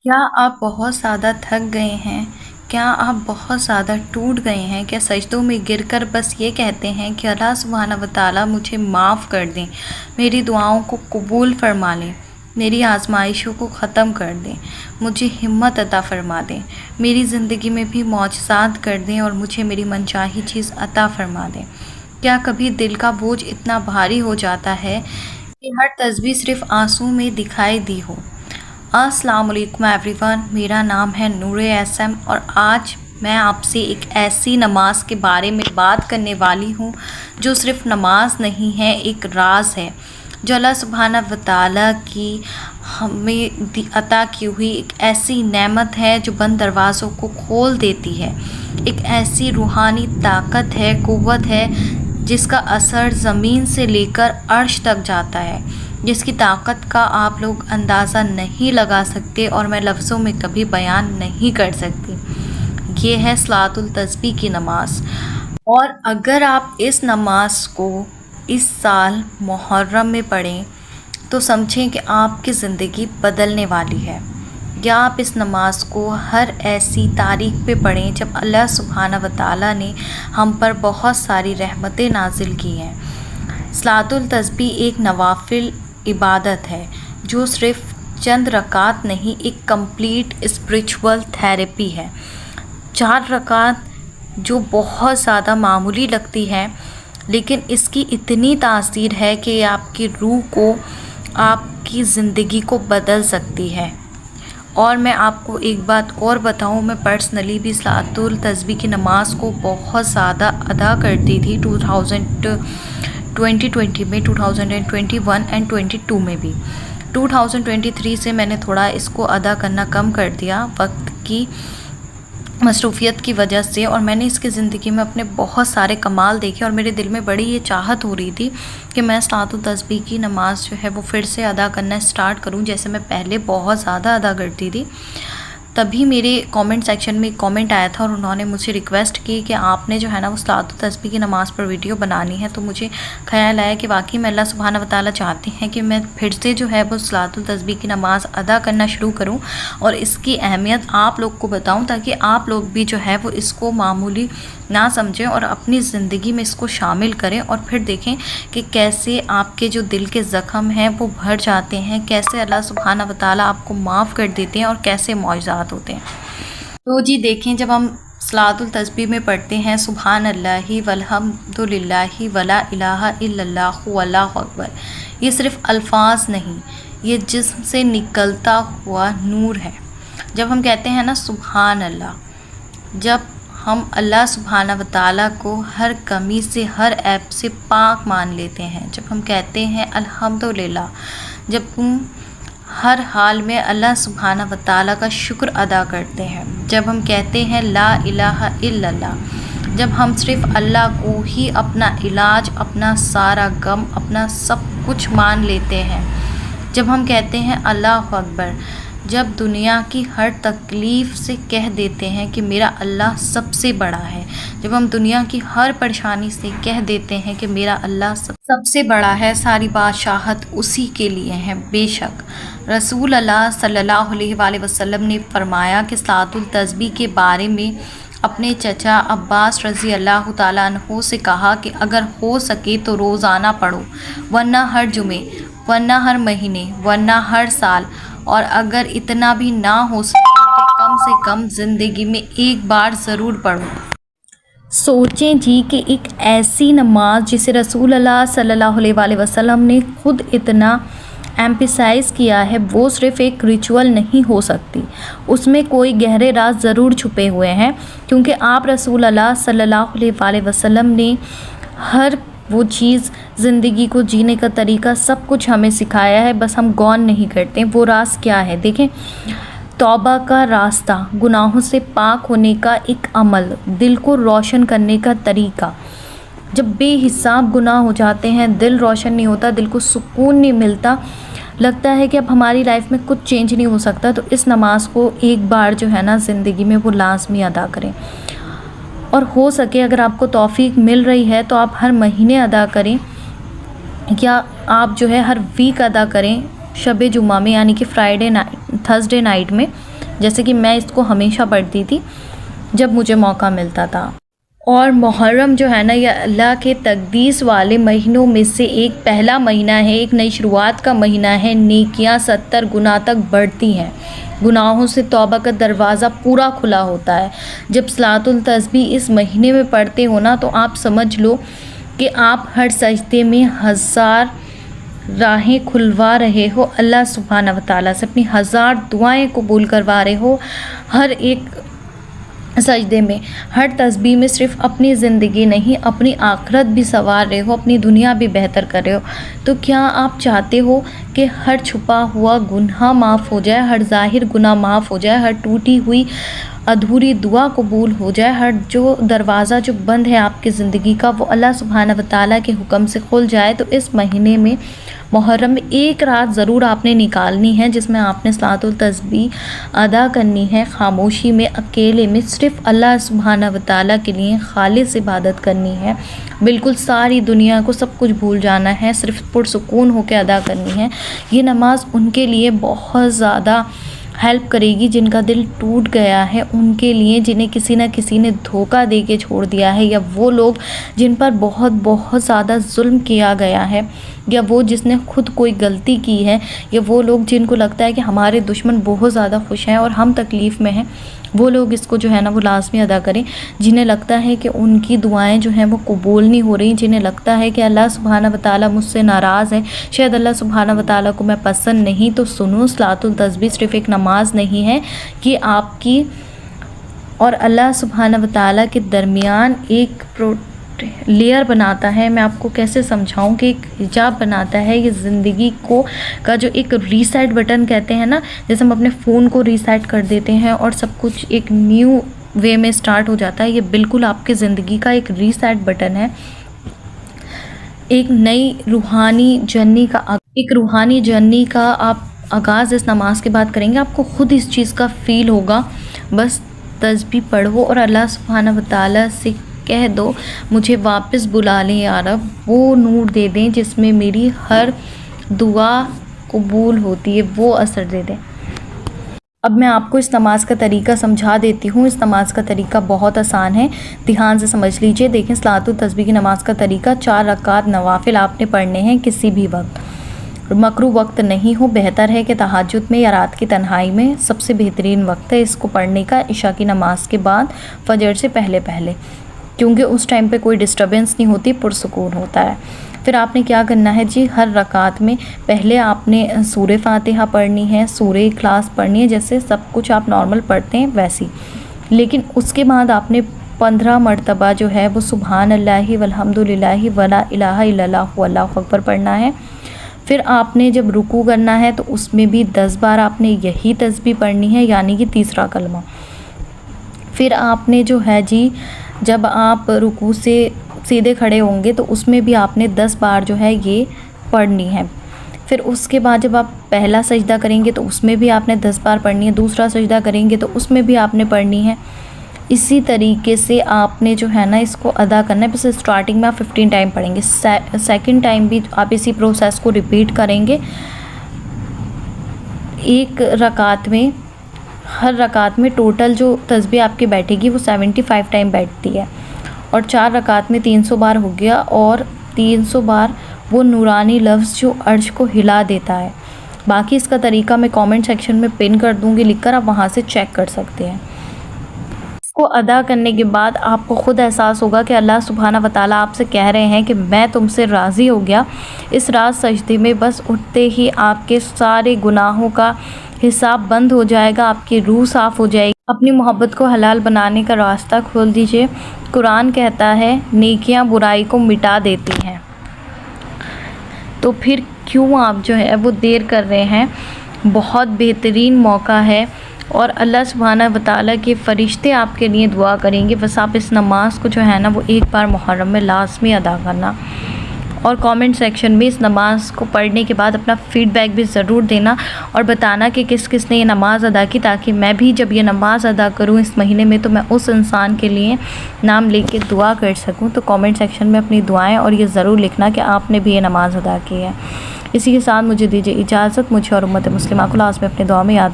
क्या आप बहुत ज़्यादा थक गए हैं? क्या आप बहुत ज़्यादा टूट गए हैं? क्या सजदों में गिरकर बस ये कहते हैं कि अल्लाह सुब्हानहू व तआला मुझे माफ़ कर दें, मेरी दुआओं को कबूल फ़रमा लें, मेरी आज़माइशों को ख़त्म कर दें, मुझे हिम्मत अता फ़रमा दें, मेरी ज़िंदगी में भी मौजज़ात कर दें और मुझे मेरी मनचाही चीज़ अता फ़रमा दें। क्या कभी दिल का बोझ इतना भारी हो जाता है कि हर तस्बीह सिर्फ़ आँसू में दिखाई दी हो? अस्सलाम वालेकुम एवरीवन, मेरा नाम है नूरे एसएम और आज मैं आपसे एक ऐसी नमाज के बारे में बात करने वाली हूँ जो सिर्फ नमाज नहीं है, एक राज है जो अल्लाह सुब्हाना व तआला की हमें अता की हुई एक ऐसी नेमत है जो बंद दरवाज़ों को खोल देती है। एक ऐसी रूहानी ताकत है, क़ुव्वत है जिसका असर ज़मीन से लेकर अर्श तक जाता है, जिसकी ताकत का आप लोग अंदाज़ा नहीं लगा सकते और मैं लफ्ज़ों में कभी बयान नहीं कर सकती। ये है सलातुल तस्बीह की नमाज़। और अगर आप इस नमाज़ को इस साल मुहर्रम में पढ़ें तो समझें कि आपकी ज़िंदगी बदलने वाली है। या आप इस नमाज़ को हर ऐसी तारीख पे पढ़ें जब अल्लाह सुब्हानहू व तआला ने हम पर बहुत सारी रहमतें नाजिल की हैं। सलातुल तस्बीह एक नवाफिल इबादत है जो सिर्फ चंद रकात नहीं, एक कंप्लीट स्पिरिचुअल थेरेपी है। 4 रकात जो बहुत ज़्यादा मामूली लगती है, लेकिन इसकी इतनी तासीर है कि आपकी रूह को, आपकी ज़िंदगी को बदल सकती है। और मैं आपको एक बात और बताऊं, मैं पर्सनली भी सलातुल तस्बीह की नमाज़ को बहुत ज़्यादा अदा करती थी 2020 में, 2021 एंड 22 में भी। 2023 से मैंने थोड़ा इसको अदा करना कम कर दिया वक्त की मसरूफ़ियत की वजह से, और मैंने इसकी ज़िंदगी में अपने बहुत सारे कमाल देखे और मेरे दिल में बड़ी ये चाहत हो रही थी कि मैं सलातुल तस्बीह की नमाज़ जो है वो फिर से अदा करना स्टार्ट करूं, जैसे मैं पहले बहुत ज़्यादा अदा करती थी। तभी मेरे कमेंट सेक्शन में एक कमेंट आया था और उन्होंने मुझसे रिक्वेस्ट की कि आपने जो है ना वो सलातुल तस्बीह की नमाज़ पर वीडियो बनानी है। तो मुझे ख़याल आया कि वाकई में अल्लाह सुब्हानहू व तआला चाहते हैं कि मैं फिर से जो है वो सलातुल तस्बीह की नमाज़ अदा करना शुरू करूं और इसकी अहमियत आप लोग को बताऊं, ताकि आप लोग भी जो है वो इसको मामूली ना समझें और अपनी ज़िंदगी में इसको शामिल करें और फिर देखें कि कैसे आपके जो दिल के ज़ख्म हैं वो भर जाते हैं, कैसे अल्लाह सुब्हानहू व तआला आपको माफ़ कर देते हैं और कैसे मौजज़ात होते हैं। तो जी देखें, जब हम सलातुल तस्बीह में पढ़ते हैं सुबहान अल्लाहि वल्हम्दुलिल्लाहि वला इलाहा इल्लल्लाहु वल्लाहु अकबर, ये सिर्फ़ अल्फाज नहीं, ये जिस्म से निकलता हुआ नूर है। जब हम कहते हैं ना सुबहान अल्लाह, जब हम अल्लाह सुब्हानहू व तआला को हर कमी से, हर ऐब से पाक मान लेते हैं, जब हम कहते हैं अल्हम्दुलिल्लाह, जब हम हर हाल में अल्लाह सुब्हानहू व तआला का शुक्र अदा करते हैं, जब हम कहते हैं ला इलाहा इल्लल्लाह, जब हम सिर्फ़ अल्लाह को ही अपना इलाज, अपना सारा गम, अपना सब कुछ मान लेते हैं, जब हम कहते हैं अल्लाहु अकबर, जब दुनिया की हर तकलीफ़ से कह देते हैं कि मेरा अल्लाह सबसे बड़ा है, जब हम दुनिया की हर परेशानी से कह देते हैं कि मेरा अल्लाह सबसे बड़ा है, सारी बादशाहत उसी के लिए है। बेशक रसूल अल्लाह सल्लल्लाहु अलैहि वसल्लम ने फरमाया कि सलातुल तस्बीह के बारे में अपने चचा अब्बास रज़ी अल्लाह ताला अन्हु से कहा कि अगर हो सके तो रोज़ाना पढ़ो, वरना हर जुमे, वरना हर महीने, वरना हर साल, और अगर इतना भी ना हो सके तो कम से कम ज़िंदगी में एक बार ज़रूर पढ़ो। सोचें जी कि एक ऐसी नमाज जिसे रसूल अल्लाह सल्लल्लाहु अलैहि वसल्लम ने खुद इतना एम्फसाइज़ किया है, वो सिर्फ़ एक रिचुअल नहीं हो सकती, उसमें कोई गहरे राज ज़रूर छुपे हुए हैं, क्योंकि आप रसूल अल्लाह सल्लल्लाहु अलैहि वसल्लम ने हर वो चीज़, ज़िंदगी को जीने का तरीका, सब कुछ हमें सिखाया है, बस हम गौर नहीं करते। वो राज क्या है? देखें, तौबा का रास्ता, गुनाहों से पाक होने का एक अमल, दिल को रोशन करने का तरीका। जब बेहिसाब गुनाह हो जाते हैं, दिल रोशन नहीं होता, दिल को सुकून नहीं मिलता, लगता है कि अब हमारी लाइफ में कुछ चेंज नहीं हो सकता, तो इस नमाज़ को एक बार जो है ना ज़िंदगी में वो लाजमी अदा करें। और हो सके अगर आपको तौफीक मिल रही है तो आप हर महीने अदा करें, या आप जो है हर वीक अदा करें शब जुमा में, यानी कि फ्राइडे नाइट, थर्सडे नाइट में। जैसे कि मैं इसको हमेशा पढ़ती थी जब मुझे मौका मिलता था। और मुहर्रम जो है ना, ये अल्लाह के तक़दीस वाले महीनों में से एक पहला महीना है, एक नई शुरुआत का महीना है। नेकियां 70 गुना तक बढ़ती हैं, गुनाहों से तौबा का दरवाज़ा पूरा खुला होता है। जब सलातुल तस्बीह इस महीने में पढ़ते हो ना, तो आप समझ लो कि आप हर सजदे में 1000 राहें खुलवा रहे हो, अल्लाह सुब्हाना व तआला से अपनी 1000 दुआएं कबूल करवा रहे हो। हर एक सजदे में, हर तस्बीह में सिर्फ अपनी ज़िंदगी नहीं, अपनी आखिरत भी संवार रहे हो, अपनी दुनिया भी बेहतर कर रहे हो। तो क्या आप चाहते हो कि हर छुपा हुआ गुनाह माफ़ हो जाए, हर ज़ाहिर गुनाह माफ़ हो जाए, हर टूटी हुई अधूरी दुआ कबूल हो जाए, हर जो दरवाज़ा जो बंद है आपकी ज़िंदगी का वो अल्लाह सुब्हाना व तआला के हुक्म से खुल जाए? तो इस महीने में मुहर्रम में एक रात ज़रूर आपने निकालनी है जिसमें आपने सलातुल तस्बीह अदा करनी है, खामोशी में, अकेले में, सिर्फ़ अल्लाह सुब्हाना व तआला के लिए खालिस इबादत करनी है। बिल्कुल सारी दुनिया को सब कुछ भूल जाना है, सिर्फ पुरसुकून होकर अदा करनी है। ये नमाज उनके लिए बहुत ज़्यादा हेल्प करेगी जिनका दिल टूट गया है, उनके लिए जिन्हें किसी न किसी ने धोखा दे के छोड़ दिया है, या वो लोग जिन पर बहुत बहुत ज़्यादा जुल्म किया गया है, या वो जिसने खुद कोई गलती की है, या वो लोग जिनको लगता है कि हमारे दुश्मन बहुत ज़्यादा खुश हैं और हम तकलीफ़ में हैं। वो लोग इसको जो है ना वो लाज़मी अदा करें। जिन्हें लगता है कि उनकी दुआएं जो हैं वो कबूल नहीं हो रही, जिन्हें लगता है कि अल्लाह सुब्हाना व तआला मुझसे नाराज़ है, शायद अल्लाह सुब्हाना व तआला को मैं पसंद नहीं, तो सुनो, सलातुल तस्बीह सिर्फ़ एक नमाज नहीं है कि आपकी और अल्लाह सुब्हाना व तआला के दरमियान एक लेयर बनाता है। मैं आपको कैसे समझाऊं कि एक हिजाब बनाता है। ये ज़िंदगी को का जो एक रीसेट बटन कहते हैं ना, जैसे हम अपने फ़ोन को रीसेट कर देते हैं और सब कुछ एक न्यू वे में स्टार्ट हो जाता है, ये बिल्कुल आपकी ज़िंदगी का एक रीसेट बटन है। एक नई रूहानी जर्नी का आप आगाज़ इस नमाज के बाद करेंगे। आपको ख़ुद इस चीज़ का फ़ील होगा। बस तस्बीह पढ़ो और अल्लाह सुब्हाना व तआला से कह दो, मुझे वापस बुला लें या रब, वो नूर दे दें जिसमें मेरी हर दुआ कबूल होती है, वो असर दे दें। अब मैं आपको इस नमाज का तरीका समझा देती हूँ। इस नमाज का तरीका बहुत आसान है, ध्यान से समझ लीजिए। देखें, सलातुल तस्बीह की नमाज का तरीका, 4 रकात नवाफिल आपने पढ़ने हैं किसी भी वक्त। मकरू वक्त नहीं हो, बेहतर है कि तहज्जुद में या रात की तन्हाई में सबसे बेहतरीन वक्त है इसको पढ़ने का, इशा की नमाज के बाद, फजर से पहले पहले, क्योंकि उस टाइम पे कोई डिस्टर्बेंस नहीं होती, पुरसुकून होता है। फिर आपने क्या करना है जी, हर रकात में पहले आपने सूरे फातिहा पढ़नी है, सूरे इखलास पढ़नी है, जैसे सब कुछ आप नॉर्मल पढ़ते हैं वैसी। लेकिन उसके बाद आपने 15 मरतबा जो है वो सुबहान अल्लाहि वल्हम्दुलिल्लाहि वला इलाहा इल्लल्लाहु अल्लाहु अकबर पढ़ना है। फिर आपने जब रुकू करना है तो उसमें भी 10 बार आपने यही तस्बीह पढ़नी है, यानी कि तीसरा कलमा। फिर आपने जो है जी, जब आप रुकू से सीधे खड़े होंगे तो उसमें भी आपने 10 बार जो है ये पढ़नी है। फिर उसके बाद जब आप पहला सजदा करेंगे तो उसमें भी आपने 10 बार पढ़नी है, दूसरा सजदा करेंगे तो उसमें भी आपने पढ़नी है। इसी तरीके से आपने जो है ना इसको अदा करना है। बस स्टार्टिंग में आप 15 टाइम पढ़ेंगे, सेकंड टाइम भी आप इसी प्रोसेस को रिपीट करेंगे। एक रकात में, हर रकात में टोटल जो तस्बीह आपकी बैठेगी वो 75 टाइम बैठती है, और 4 रकात में 300 बार हो गया, और 300 बार वो नूरानी लफ्ज़ जो अर्श को हिला देता है। बाकी इसका तरीका मैं कमेंट सेक्शन में पिन कर दूँगी लिखकर, आप वहाँ से चेक कर सकते हैं। इसको अदा करने के बाद आपको ख़ुद एहसास होगा कि अल्लाह सुब्हाना व तआला आपसे कह रहे हैं कि मैं तुमसे राज़ी हो गया। इस रात सजदे में बस उठते ही आपके सारे गुनाहों का हिसाब बंद हो जाएगा, आपकी रूह साफ़ हो जाएगी। अपनी मोहब्बत को हलाल बनाने का रास्ता खोल दीजिए। कुरान कहता है नेकियां बुराई को मिटा देती हैं, तो फिर क्यों आप जो है वो देर कर रहे हैं। बहुत बेहतरीन मौका है, और अल्लाह सुब्हाना व तआला के फ़रिश्ते आपके लिए दुआ करेंगे। बस आप इस नमाज को जो है ना वो एक बार मुहर्रम में लाज़मी अदा करना, और कमेंट सेक्शन में इस नमाज को पढ़ने के बाद अपना फ़ीडबैक भी ज़रूर देना और बताना कि किस किस ने ये नमाज़ अदा की, ताकि मैं भी जब ये नमाज़ अदा करूँ इस महीने में तो मैं उस इंसान के लिए नाम लेके दुआ कर सकूँ। तो कमेंट सेक्शन में अपनी दुआएं और ये ज़रूर लिखना कि आपने भी ये नमाज़ अदा की है। इसी के साथ मुझे दीजिए इजाज़त। मुझे और उम्मत मुस्लिमा को लाज़मी अपनी दुआ में याद